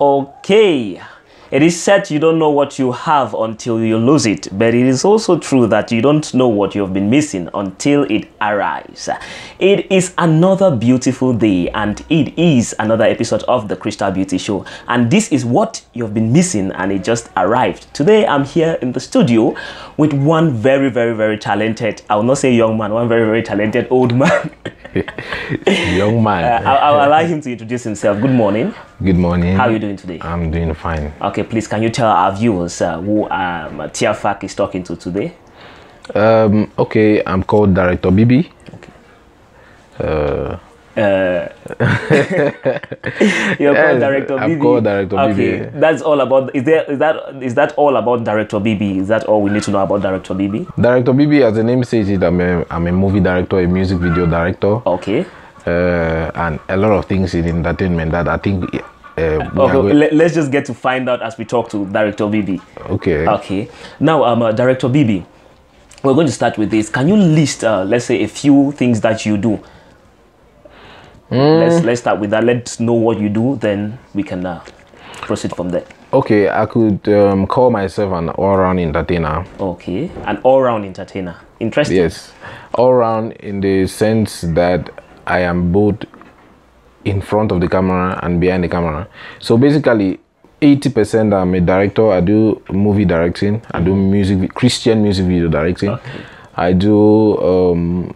Okay. It is said you don't know what you have until you lose it, but it is also true that you don't know what you've been missing until it arrives. It is another beautiful day, and it is another episode of the Crystal Beauty Show, and this is what you've been missing, and it just arrived. Today I'm here in the studio with one very talented, I will not say young man, one very talented old man. Young man. I'll allow him to introduce himself. Good morning. Good morning. How are you doing today? I'm doing fine. Okay, please, can you tell our viewers who Tiafak is talking to today? Okay, I'm called Director Bibi. Okay. You're called Director Bibi. I'm called Director Bibi. Okay, that's all about. Is that all about Director Bibi? Is that all we need to know about Director Bibi? Director Bibi, as the name says it, I'm a movie director, a music video director. Okay. And a lot of things in entertainment that I think. Let's just get to find out as we talk to Director Bibi. Okay. Okay. Now, Director Bibi, we're going to start with this. Can you list, let's say, a few things that you do? Let's start with that. Let's know what you do, then we can proceed from there. Okay, I could call myself an all-round entertainer. Okay, an all-round entertainer. Interesting. Yes, all-round in the sense that I am both in front of the camera and behind the camera. So basically, 80% I'm a director. I do movie directing. I do Christian music video directing. Okay. I do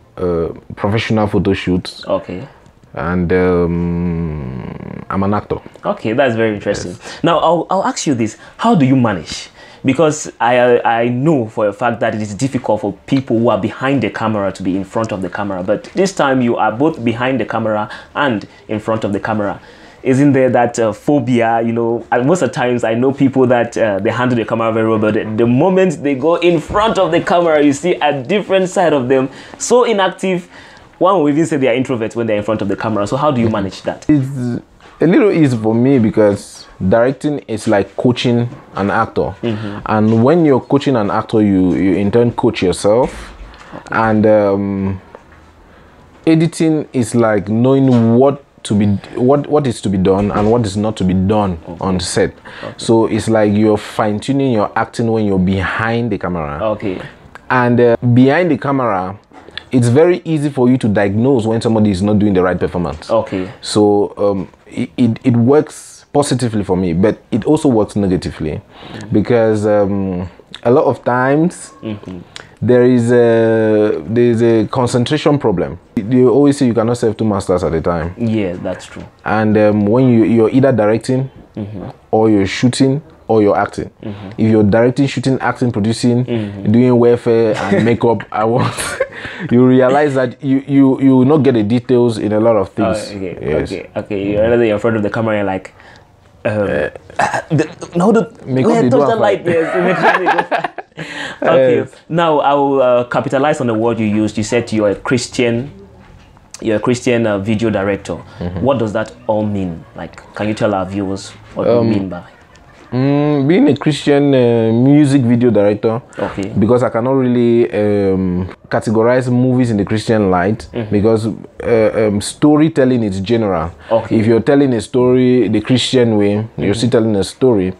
professional photo shoots. Okay. And I'm an actor. Okay, that's very interesting. Yes. Now, I'll ask you this. How do you manage? Because I know for a fact that it is difficult for people who are behind the camera to be in front of the camera. But this time you are both behind the camera and in front of the camera. Isn't there that phobia, you know? And most of the times I know people that they handle the camera very well, but the moment they go in front of the camera, you see a different side of them. So inactive. One will even say they are introverts when they're in front of the camera. So how do you manage that? It's a little easy for me because directing is like coaching an actor. And when you're coaching an actor, you in turn coach yourself. Okay. And editing is like knowing what is to be done and what is not to be done on set. Okay. So it's like you're fine-tuning your acting when you're behind the camera. Okay. And behind the camera, it's very easy for you to diagnose when somebody is not doing the right performance. Okay. So it works positively for me, but it also works negatively because a lot of times there's a concentration problem. They always say you cannot serve two masters at a time. Yeah, that's true. And when you're either directing or you're shooting or you're acting. If you're directing, shooting, acting, producing, doing welfare and makeup, you realize that you will not get the details in a lot of things. Okay, yes. Okay. You're in front of the camera, you're like, no, touch the light. Yes. Okay. Yes. Now I will capitalize on the word you used. You said you're a Christian. You're a Christian video director. What does that all mean? Like, can you tell our viewers what you mean by? Being a Christian music video director, because I cannot really categorize movies in the Christian light, because storytelling is general. If you're telling a story the Christian way, you're still telling a story,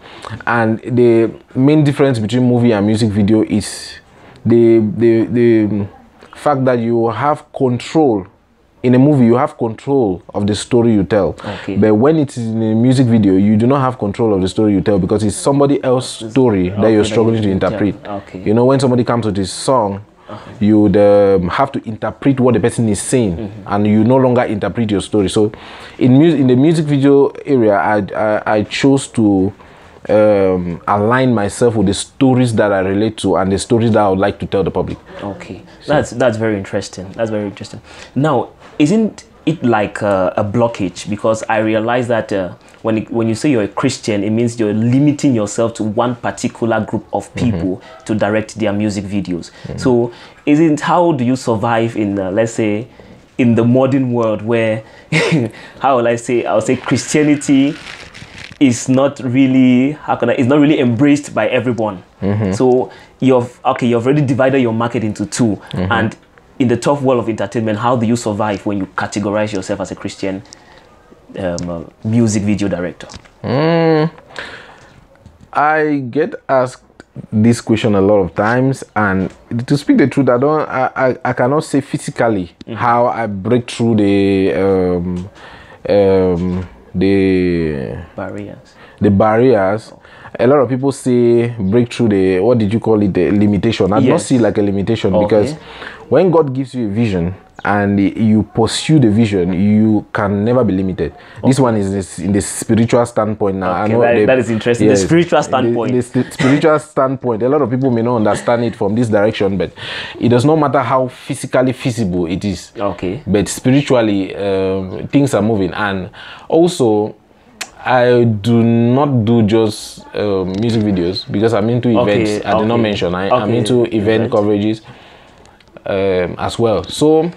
and the main difference between movie and music video is the fact that you have control. In a movie, you have control of the story you tell. But when it's in a music video, you do not have control of the story you tell because it's somebody else's story that you're struggling to interpret. You know, when somebody comes with this song, you would have to interpret what the person is saying, and you no longer interpret your story. So in the music video area, I chose to align myself with the stories that I relate to and the stories that I would like to tell the public. Okay, so that's very interesting. That's very interesting. Now, isn't it like a blockage? Because I realize that when you say you're a Christian, it means you're limiting yourself to one particular group of people to direct their music videos. So how do you survive in, let's say, in the modern world where, how will I say, I'll say Christianity is not really, it's not really embraced by everyone. So you've already divided your market into two, and in the tough world of entertainment, how do you survive when you categorize yourself as a Christian music video director? I get asked this question a lot of times, and to speak the truth, I cannot say physically how I break through the barriers. A lot of people say break through the, what did you call it, the limitation. I do not see like a limitation, because when God gives you a vision and you pursue the vision, you can never be limited. This one is in the spiritual standpoint now. I know that is interesting. Yes, the spiritual standpoint. The spiritual standpoint. A lot of people may not understand it from this direction, but it does not matter how physically feasible it is. But spiritually, things are moving. And also, I do not do just music videos, because I'm into events. I did not mention. I'm into event coverages as well. So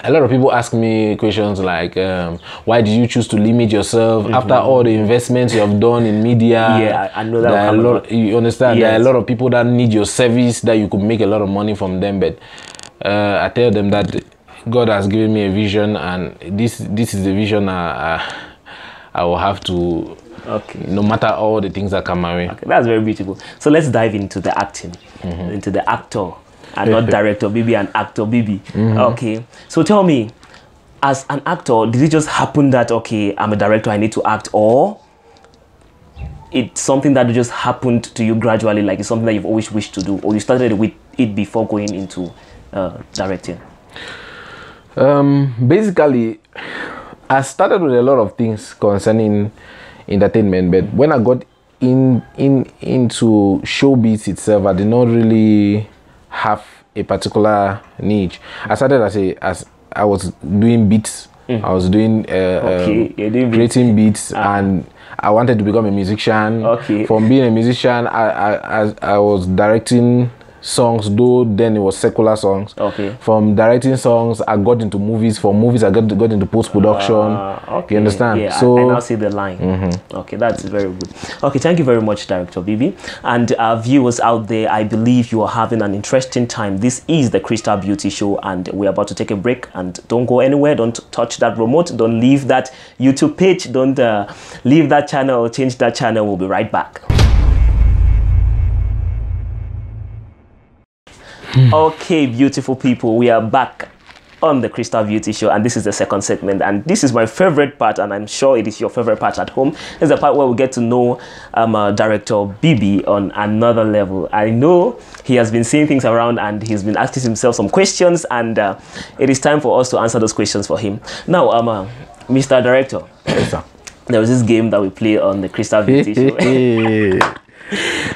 a lot of people ask me questions like, why did you choose to limit yourself after all the investments you have done in media? Yeah, I know that. You understand? There are a lot of people that need your service, that you could make a lot of money from them. But I tell them that God has given me a vision, and this is the vision I will have to, no matter all the things that come my way. That's very beautiful. So let's dive into the acting, into the actor, and not director Bibi, and actor Bibi. Okay, so tell me, as an actor, did it just happen that, okay, I'm a director, I need to act, or it's something that just happened to you gradually, like it's something that you've always wished to do, or you started with it before going into directing? Basically, I started with a lot of things concerning entertainment, but when I got into showbiz itself, I did not really have a particular niche. I started as I was doing beats. I was doing creating beats, and I wanted to become a musician. From being a musician, I was directing songs, though then it was secular songs. From directing songs, I got into movies. From movies, I got into post-production. You understand? Yeah, so I now see the line. Okay, that's very good. Okay, thank you very much, Director Bibi. And our viewers out there, I believe you are having an interesting time. This is the Crystal Beauty Show, and we're about to take a break. And don't go anywhere. Don't touch that remote. Don't leave that YouTube page. Don't leave that channel. Change that channel. We'll be right back. Okay, beautiful people, we are back on the Crystal Beauty Show, and this is the second segment, and this is my favorite part, and I'm sure it is your favorite part at home. It's the part where we get to know Director Bibi on another level. I know he has been seeing things around, and he's been asking himself some questions, and it is time for us to answer those questions for him. Now, Mr. Director, yes, sir. There was this game that we play on the Crystal Beauty Show.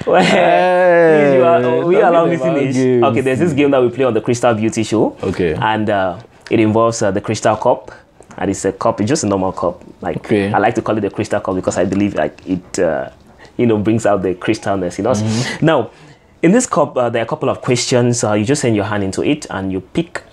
Well, we allow me finish. Okay, there's this game that we play on the Crystal Beauty Show. And it involves the Crystal Cup, and it's a cup. It's just a normal cup. Like I like to call it the Crystal Cup because I believe like it, you know, brings out the crystalness. You know. Now, in this cup, there are a couple of questions. You just send your hand into it, and you pick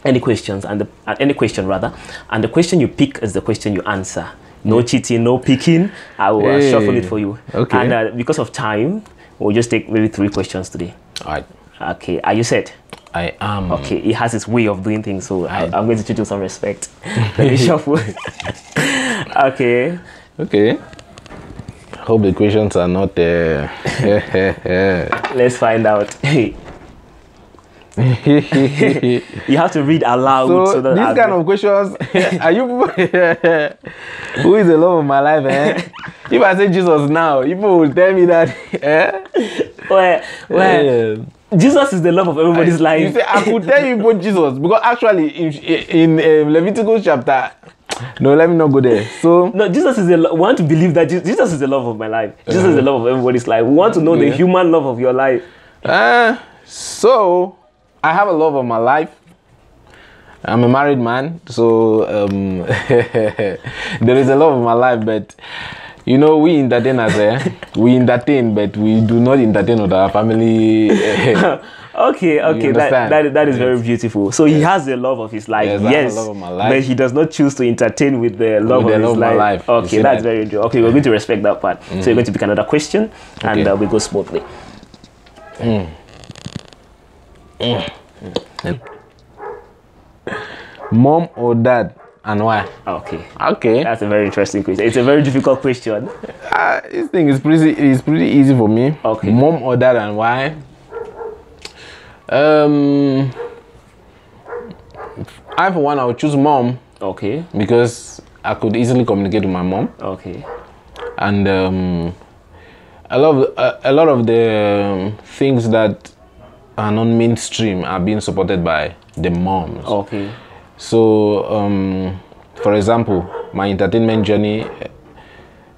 any questions, and any question rather, and the question you pick is the question you answer. No cheating, no picking. I will shuffle it for you. And because of time, we'll just take maybe 3 questions today. All right. Okay, are you set? I am. Okay, he has his way of doing things, so I'm going to treat you some respect. Let me shuffle. Okay. Okay. Hope the questions are not there. Let's find out. You have to read aloud. So that these kind of questions, are you who is the love of my life? If I say Jesus now, people will tell me that. Well, Jesus is the love of everybody's life. You say, I could tell you about Jesus, because actually in Leviticus chapter, no, let me not go there. So no, Jesus is we want to believe that Jesus is the love of my life. Jesus is the love of everybody's life. We want to know the human love of your life. So I have a love of my life. I'm a married man, so there is a love of my life, but you know, we entertain we entertain, but we do not entertain with our family. Okay, that is very beautiful. So he has the love of his life, yes, I have the love of my life, but he does not choose to entertain with the love of his life. Okay, that's very good. Okay, we're going to respect that part. So you're going to pick another question, and we go smoothly. Mom or dad and why? Okay. Okay. That's a very interesting question. It's a very difficult question. This thing is pretty easy for me. Okay. Mom or dad and why? I for one, I would choose mom. Okay. Because I could easily communicate with my mom. Okay. And a lot of the things that are non-mainstream are being supported by the moms. Okay. So, for example, my entertainment journey,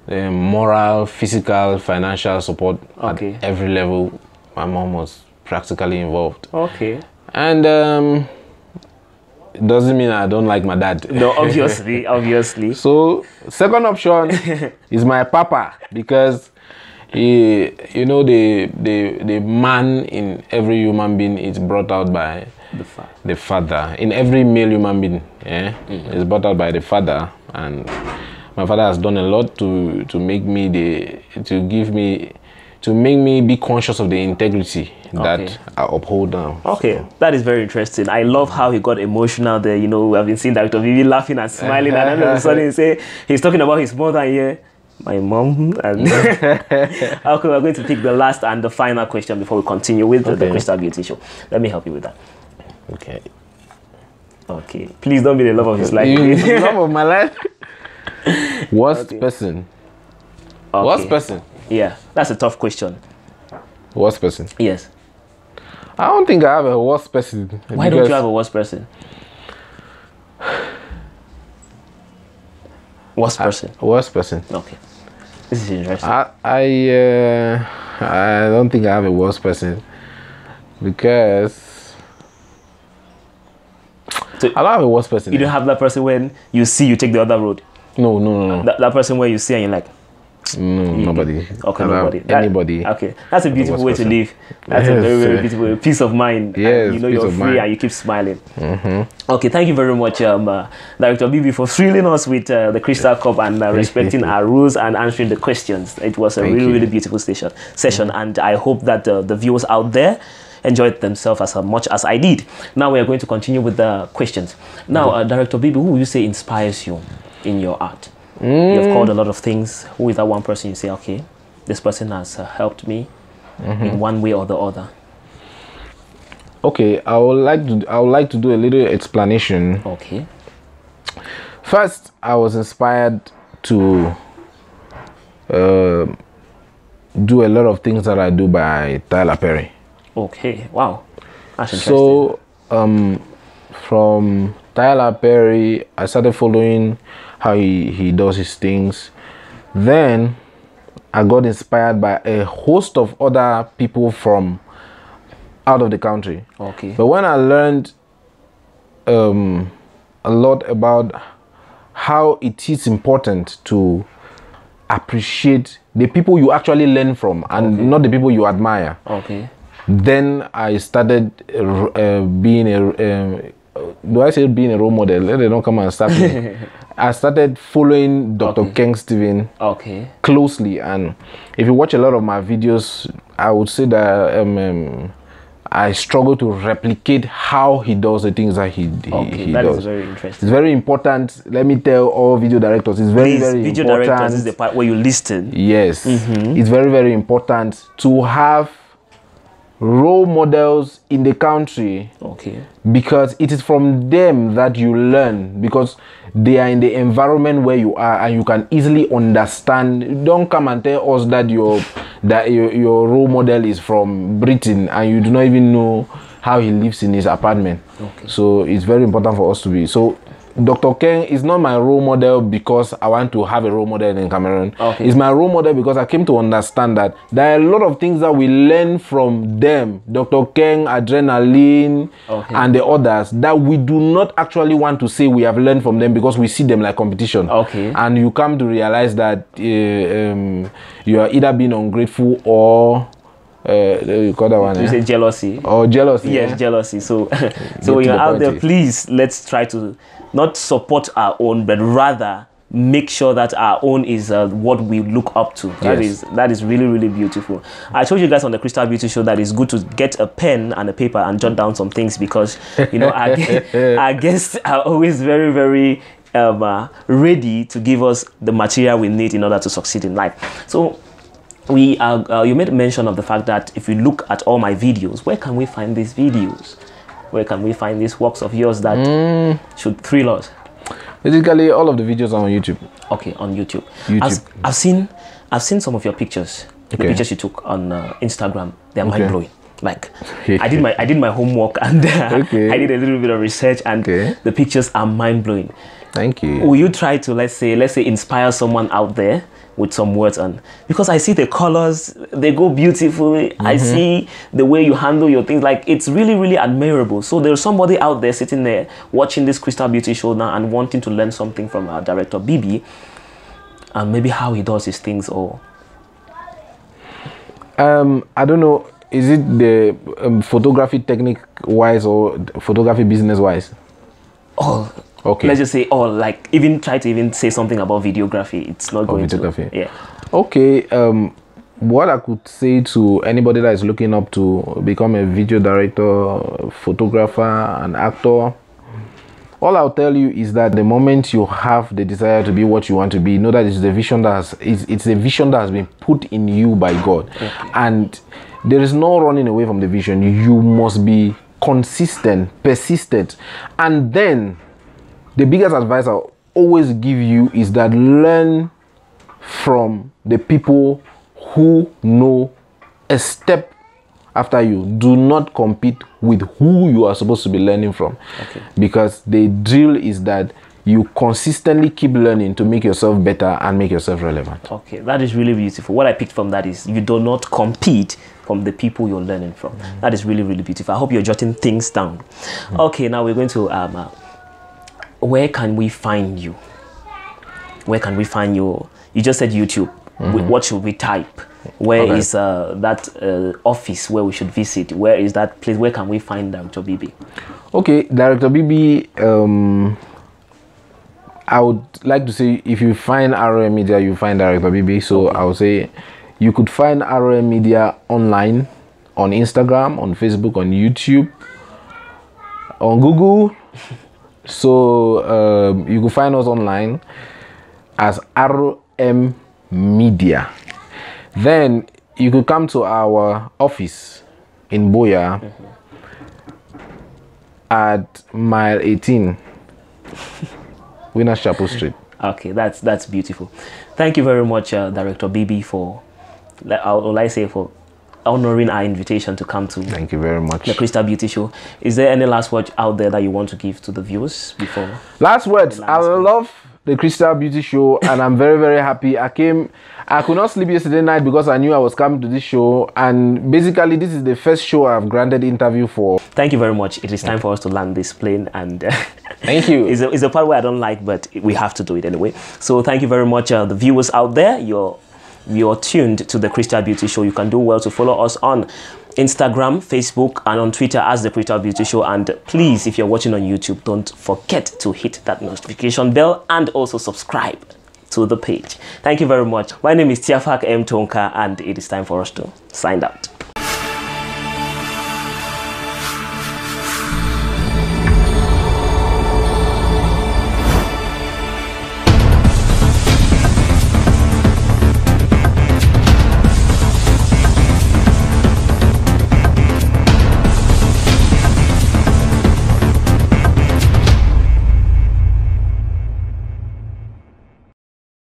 moral, physical, financial support at every level, my mom was practically involved. Okay. And it doesn't mean I don't like my dad. No, obviously. So, second option is my papa, because he, you know, the man in every human being is brought out by the father. In every male human being, is brought out by the father, and my father has done a lot to make me be conscious of the integrity that I uphold now. Okay, so that is very interesting. I love how he got emotional there. You know, I've been seeing Director Vivi laughing and smiling, and then all of a sudden he's talking about his mother here. My mom. And okay, we're going to pick the last and the final question before we continue with the Crystal Beauty Show. Let me help you with that. Okay. Okay. Please don't be the love of his life. The love of my life? Worst person. Okay. Worst person? Yeah, that's a tough question. Worst person? Yes. I don't think I have a worst person. Why don't you have a worst person? Worst person. Worst person. Okay. This is interesting. I don't think I have a worst person, because so I don't have a worst person. You don't have that person when you see you take the other road? No. That person where you see and you're like, nobody. Okay, nobody. Anybody. Okay, that's a beautiful way to live. That's a very, very beautiful way. Peace of mind. Yes, you know you're free and you keep smiling. Okay, thank you very much, Director Bibi, for thrilling us with the Crystal Cup and respecting our rules and answering the questions. It was a really beautiful session, and I hope that the viewers out there enjoyed themselves as much as I did. Now we are going to continue with the questions. Now, Director Bibi, who would you say inspires you in your art? You've called a lot of things. Who is that one person you say, okay, this person has helped me in one way or the other? Okay, I would like to do a little explanation. Okay. First, I was inspired to do a lot of things that I do by Tyler Perry. Okay, wow, that's interesting. So, from Tyler Perry, I started following how he does his things. Then I got inspired by a host of other people from out of the country. Okay. But when I learned a lot about how it is important to appreciate the people you actually learn from and not the people you admire. Okay. Then I started being a do I say being a role model? They don't come and start me. I started following Dr. Ken Steven closely, and if you watch a lot of my videos, I would say that I struggle to replicate how he does the things that he does. That is very interesting. It's very important. Let me tell all video directors, it's very video important. Directors is the part where you listen. Yes, it's very important to have role models in the country, because it is from them that you learn, because they are in the environment where you are and you can easily understand. Don't come and tell us that your role model is from Britain and you do not even know how he lives in his apartment. So it's very important for us to be so. Dr. Ken is not my role model because I want to have a role model in Cameroon. It's my role model because I came to understand that there are a lot of things that we learn from them, Dr. Ken, Adrenaline, and the others, that we do not actually want to say we have learned from them because we see them like competition. And you come to realize that you are either being ungrateful or you call that one, you say jealousy. Or jealousy. Yes, jealousy. So so when you're out there, please, let's try to not support our own, but rather make sure that our own is what we look up to. That is really beautiful. I told you guys on the Crystal Beauty Show that it's good to get a pen and a paper and jot down some things, because you know our guests are always very ready to give us the material we need in order to succeed in life. So we are, you made mention of the fact that if you look at all my videos, where can we find these videos? Where can we find these works of yours that should thrill us? Basically, all of the videos are on YouTube. Okay, on YouTube. I've seen some of your pictures. The pictures you took on Instagram. They're mind blowing. Like I did my homework and I did a little bit of research, and the pictures are mind blowing. Thank you. Will you try to let's say inspire someone out there with some words on? Because I see the colors, they go beautifully. I see the way you handle your things. Like it's really, really admirable. So there's somebody out there sitting there watching this Crystal Beauty show now and wanting to learn something from our director BB, and maybe how he does his things. Or I don't know. Is it the photography technique wise or photography business wise? Oh, okay. Let's just say, like even try to even say something about videography. It's not going to. Yeah. Okay. What I could say to anybody that is looking up to become a video director, photographer, and actor, all I'll tell you is that the moment you have the desire to be what you want to be, know that it's the vision that it's a vision that has been put in you by God, and there is no running away from the vision. You must be consistent, persistent, and then the biggest advice I'll always give you is that learn from the people who know a step after you. Do not compete with who you are supposed to be learning from, because the drill is that you consistently keep learning to make yourself better and make yourself relevant. Okay, that is really beautiful. What I picked from that is you do not compete from the people you're learning from. That is really, really beautiful. I hope you're jotting things down. Okay, now we're going to where can we find you? Where can we find you? You just said YouTube. What should we type? Where is that office where we should visit? Where is that place? Where can we find Director BB? Okay, Director BB, I would like to say if you find ROM Media, you find Director BB. So I would say you could find ROM Media online, on Instagram, on Facebook, on YouTube, on Google. So you can find us online as ROM Media. Then you could come to our office in Boya at mile 18 Winners Chapel Street. Okay, that's beautiful. Thank you very much, Director BB, for for honoring our invitation to come to Thank you very much. The Crystal Beauty Show. Is there any last word out there that you want to give to the viewers before? Last words. I love the Crystal Beauty Show, and I'm very, very happy. I could not sleep yesterday night because I knew I was coming to this show, and basically this is the first show I've granted interview for. Thank you very much. It is time for us to land this plane, and thank you. It's a part where I don't like, but we have to do it anyway. So thank you very much, the viewers out there. You're tuned to the Crystal Beauty Show. You can do well to follow us on Instagram, Facebook, and on Twitter as the Crystal Beauty Show. And please, if you're watching on YouTube, don't forget to hit that notification bell and also subscribe to the page. Thank you very much. My name is Tiafak M. Tonka, and it is time for us to sign out.